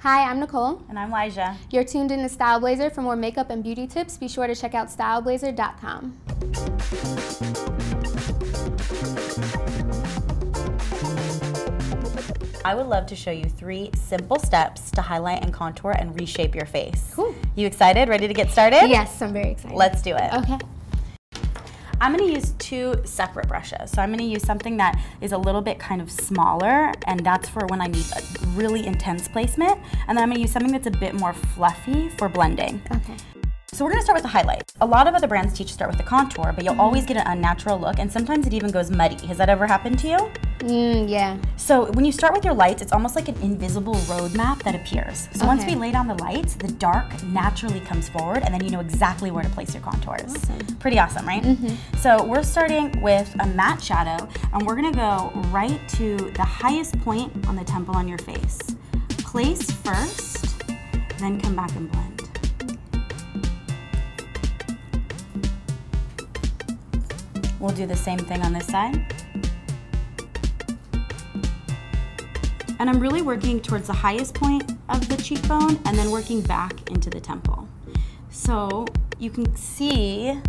Hi, I'm Nicole. And I'm Lijha. You're tuned in to Styleblazer. For more makeup and beauty tips, be sure to check out styleblazer.com. I would love to show you 3 simple steps to highlight and contour and reshape your face. Cool. You excited? Ready to get started? Yes, I'm very excited. Let's do it. Okay. I'm going to use 2 separate brushes. So I'm going to use something that is a little bit kind of smaller, and that's for when I need a really intense placement. And then I'm going to use something that's a bit more fluffy for blending. Okay. So we're going to start with the highlight. A lot of other brands teach you to start with the contour, but you'll always get an unnatural look, and sometimes it even goes muddy. Has that ever happened to you? Yeah. So when you start with your lights, it's almost like an invisible roadmap that appears. So once we lay down the lights, the dark naturally comes forward, and then you know exactly where to place your contours. Awesome. Pretty awesome, right? So we're starting with a matte shadow, and we're gonna go right to the highest point on the temple on your face. Place first, then come back and blend. We'll do the same thing on this side. And I'm really working towards the highest point of the cheekbone and then working back into the temple. So you can see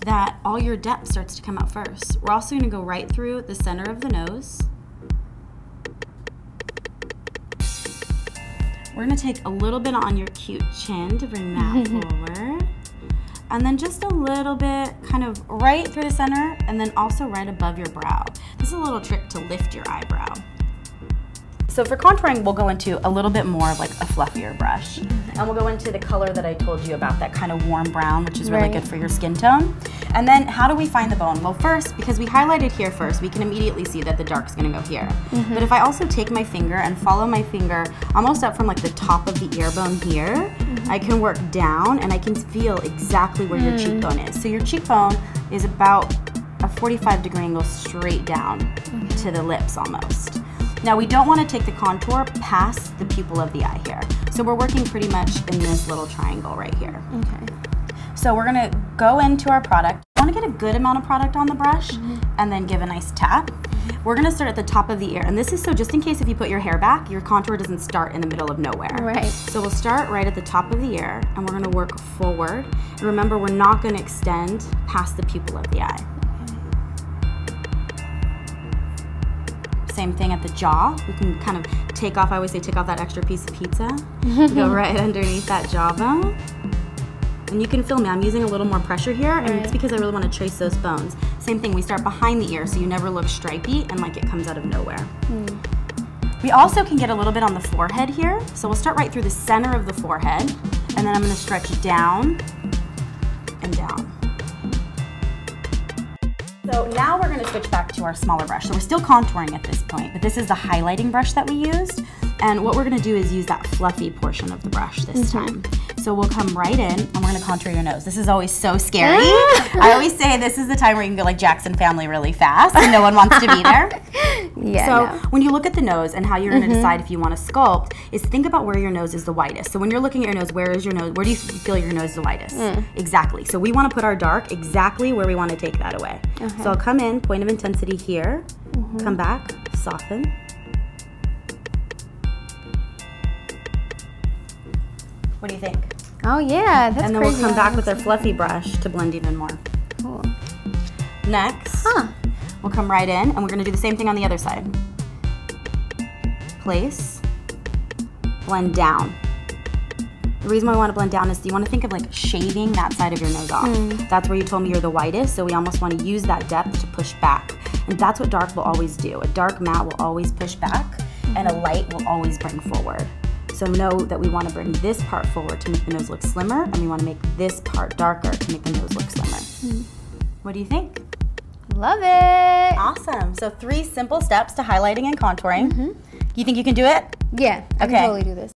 that all your depth starts to come out first. We're also gonna go right through the center of the nose. We're gonna take a little bit on your cute chin to bring that forward. And then just a little bit kind of right through the center and then also right above your brow. This is a little trick to lift your eyebrow. So for contouring, we'll go into a little bit more of like a fluffier brush. And we'll go into the color that I told you about, that kind of warm brown, which is really good for your skin tone. And then how do we find the bone? Well, first, because we highlighted here first, we can immediately see that the dark's gonna go here. But if I also take my finger and follow my finger almost up from like the top of the ear bone here, I can work down and I can feel exactly where your cheekbone is. So your cheekbone is about a 45-degree angle straight down to the lips almost. Now we don't want to take the contour past the pupil of the eye here. So we're working pretty much in this little triangle right here. Okay. So we're gonna go into our product. I want to get a good amount of product on the brush and then give a nice tap. We're gonna start at the top of the ear, and this is so just in case if you put your hair back, your contour doesn't start in the middle of nowhere. Right. So we'll start right at the top of the ear, and we're gonna work forward. And remember, we're not gonna extend past the pupil of the eye. Same thing at the jaw. We can kind of take off, I always say take off that extra piece of pizza. Go right underneath that jawbone. And you can feel me, I'm using a little more pressure here, and it's because I really want to trace those bones. Same thing, we start behind the ear so you never look stripy and like it comes out of nowhere. We also can get a little bit on the forehead here. So we'll start right through the center of the forehead, and then I'm going to stretch down and down. So now we're going to switch back to our smaller brush. So we're still contouring at this point, but this is the highlighting brush that we used. And what we're going to do is use that fluffy portion of the brush this time. So we'll come right in and we're going to contour your nose. This is always so scary. I always say this is the time where you can go like Jackson Family really fast and no one wants to be there. So when you look at the nose and how you're going to decide if you want to sculpt is think about where your nose is the widest. So when you're looking at your nose, where is your nose? Where do you feel your nose is the widest? Exactly. So we want to put our dark exactly where we want to take that away. So I'll come in, point of intensity here, come back, soften. What do you think? Oh yeah, that's crazy. And then we'll come back with our fluffy brush to blend even more. Cool. Next, we'll come right in and we're gonna do the same thing on the other side. Place, blend down. The reason why I wanna blend down is you wanna think of like shaving that side of your nose off. That's where you told me you're the widest, so we almost wanna use that depth to push back. And that's what dark will always do. A dark matte will always push back and a light will always bring forward. So know that we want to bring this part forward to make the nose look slimmer, and we want to make this part darker to make the nose look slimmer. What do you think? Love it. Awesome. So 3 simple steps to highlighting and contouring. You think you can do it? Yeah, I can totally do this.